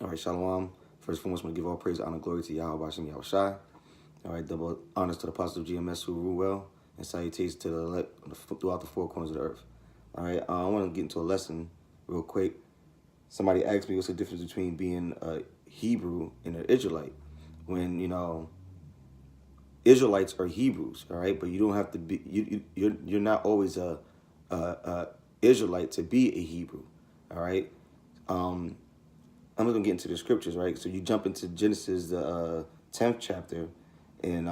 All right, Shalom. First and foremost, I want to give all praise, honor, glory to Yahweh Hashem Yahweh Shai. All right, double honors to the apostles of GMS who rule well, and salutations to the elect throughout the four corners of the earth. All right, I want to get into a lesson real quick. Somebody asked me what's the difference between being a Hebrew and an Israelite. When, Israelites are Hebrews, all right, but you don't have to be, you're not always a Israelite to be a Hebrew, all right. I'm just gonna get into the scriptures, right? So you jump into Genesis, the 10th chapter, and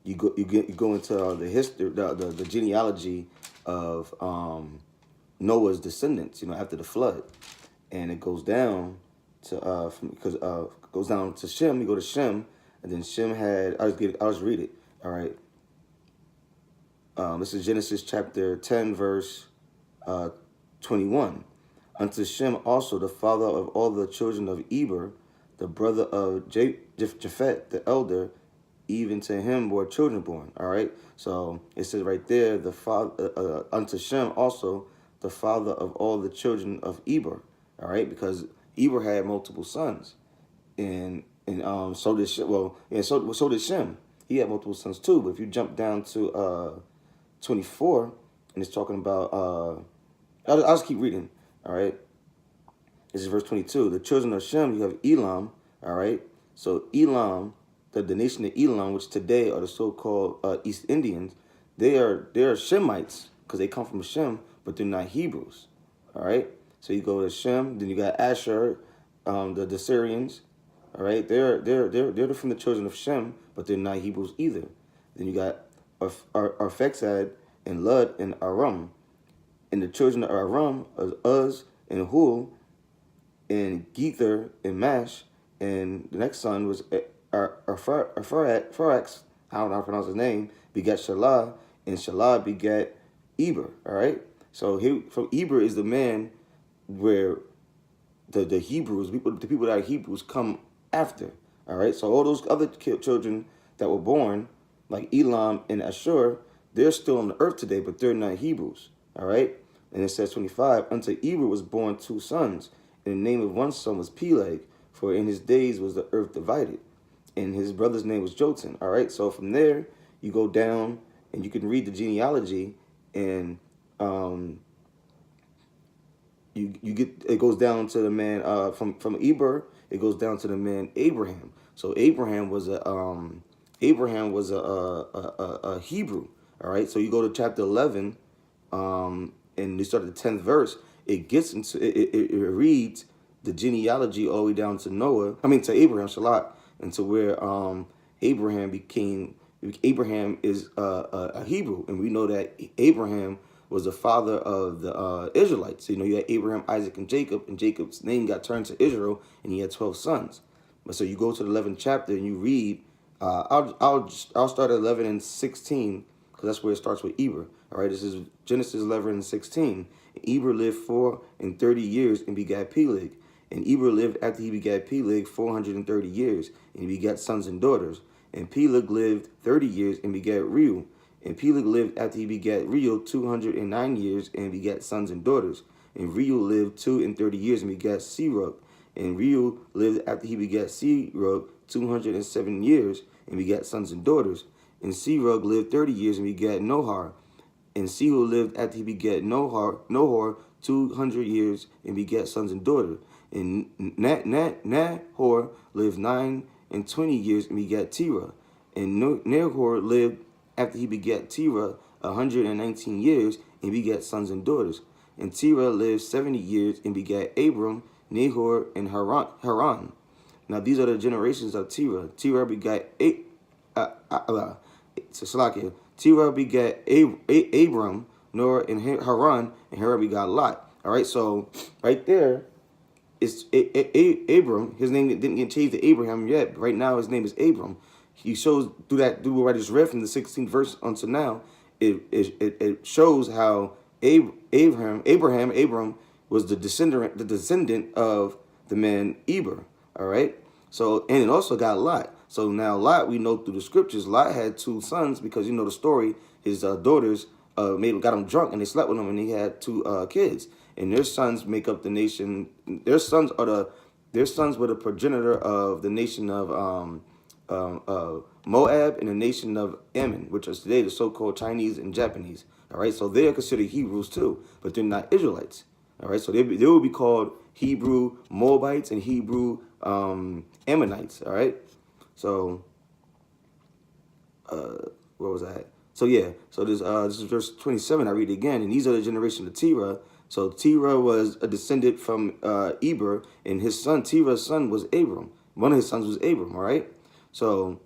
you go into the history, the genealogy of Noah's descendants, after the flood, and it goes down to goes down to Shem. You go to Shem, and then Shem had. I'll just read it. All right. This is Genesis chapter 10, verse 21. Unto Shem also, the father of all the children of Eber, the brother of Japhet, the elder, even to him were children born. All right. So it says right there, the father unto Shem also, the father of all the children of Eber. All right, because Eber had multiple sons, and so did Shem. Well, yeah, so did Shem. He had multiple sons too. But if you jump down to 24, and it's talking about I'll just keep reading. All right. This is verse 22. The children of Shem, you have Elam. All right. So Elam, the nation of Elam, which today are the so-called East Indians, they are Shemites because they come from Shem, but they're not Hebrews. All right. So you go to Shem, then you got Asher, the Syrians. All right. They're from the children of Shem, but they're not Hebrews either. Then you got Arphaxad and Lud and Aram. And the children of Aram, Uz and Hul, and Gether and Mash, and the next son was Pharax, I don't know how to pronounce his name, begat Shelah, and Shelah begat Eber. All right, so from Eber is the man where the Hebrews, the people that are Hebrews, come after. All right, so all those other children that were born, like Elam and Ashur, they're still on the earth today, but they're not Hebrews. All right. And it says 25, unto Eber was born 2 sons, and the name of one son was Peleg, for in his days was the earth divided. And his brother's name was Jotan. All right. So from there, you go down and you can read the genealogy, and you get, it goes down to the man from Eber, it goes down to the man Abraham. So Abraham was a Hebrew. All right. So you go to chapter 11, and you start at the 10th verse. It gets into it reads the genealogy all the way down to to Abraham, Shalat, and to where Abraham is a Hebrew, and we know that Abraham was the father of the Israelites. So, you had Abraham, Isaac, and Jacob's name got turned to Israel, and he had 12 sons. But so you go to the 11th chapter and you read. I'll start at 11 and 16 because that's where it starts with Eber. All right, this is Genesis 11 and 16. Eber lived 430 years and begat Peleg. And Eber lived after he begat Peleg 430 years, and he begat sons and daughters. And Peleg lived 30 years and begat Reu. And Peleg lived after he begat Reu 209 years and begat sons and daughters. And Reu lived 230 years and begat Serug. And Reu lived after he begat Serug 207 years and begat sons and daughters. And Serug lived 30 years and begat Nohar. And Sehu lived after he begat Nohor 200 years and begat sons and daughters. And Nahor lived 29 years and begat Terah. And Nahor lived after he begat Terah 119 years and begat sons and daughters. And Terah lived 70 years and begat Abram, Nahor, and Haran. Now these are the generations of Terah. Terah begat Terah begat Abram, Noah, and Haran, and Haran begat Lot. All right, so right there, it's Abram. His name didn't get changed to Abraham yet. But right now, his name is Abram. He shows do what I just read from the 16th verse until now. It shows how Abram was the descendant of the man Eber. All right, so and it also got Lot. So now Lot, we know through the scriptures, Lot had 2 sons because the story. His daughters got him drunk and they slept with him, and he had 2 kids. and their sons make up the nation. Their sons were the progenitor of the nation of Moab and the nation of Ammon, which is today the so-called Chinese and Japanese. All right, so they are considered Hebrews too, but they're not Israelites. All right, so they will be called Hebrew Moabites and Hebrew Ammonites. All right, so where was I at? So yeah, so this is verse 27. I read it again, and these are the generation of Terah. So Terah was a descendant from Eber, and his son Terah's son was Abram. One of his sons was Abram. All right, so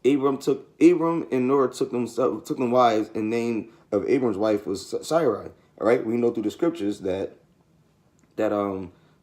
Abram and Nora took them wives, and name of Abram's wife was Sarai. All right, we know through the scriptures that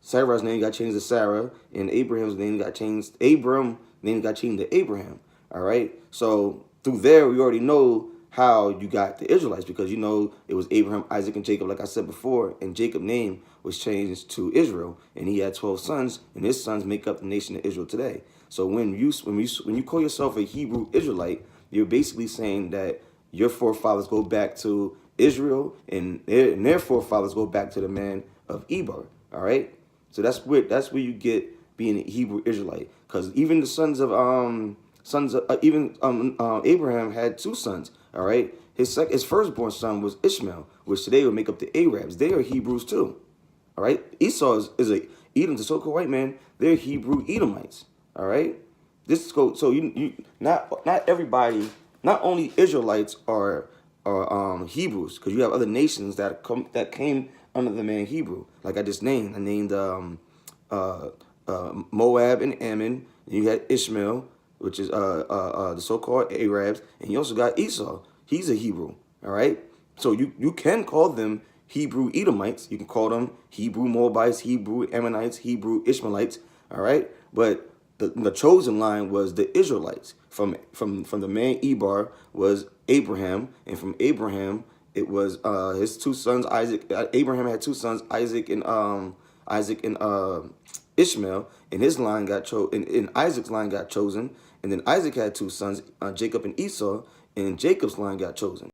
Sarah's name got changed to Sarah, and Abraham's name got changed. Abram name got changed to Abraham. All right, so through there we already know how you got the Israelites, because you know it was Abraham, Isaac, and Jacob, like I said before, and Jacob's name was changed to Israel, and he had 12 sons, and his sons make up the nation of Israel today. So when you call yourself a Hebrew Israelite, you're basically saying that your forefathers go back to Israel, and their forefathers go back to the man of Eber. All right, so that's where you get being a Hebrew Israelite, because even the sons of Abraham had two sons. All right, his firstborn son was Ishmael, which today would make up the Arabs. They are Hebrews too. All right, Esau is a Edom, the so-called white man. They're Hebrew Edomites. All right, so you not everybody, not only Israelites are Hebrews, because you have other nations that came under the man Hebrew, like I just named. I named Moab and Ammon. And you had Ishmael, which is the so-called Arabs, and you also got Esau. He's a Hebrew. All right, so you can call them Hebrew Edomites. You can call them Hebrew Moabites, Hebrew Ammonites, Hebrew Ishmaelites. All right, but the chosen line was the Israelites. From the man Eber was Abraham, and from Abraham it was his two sons Isaac. Abraham had two sons, Isaac and Ishmael, and his line got chosen. And Isaac's line got chosen, and then Isaac had two sons, Jacob and Esau, and Jacob's line got chosen.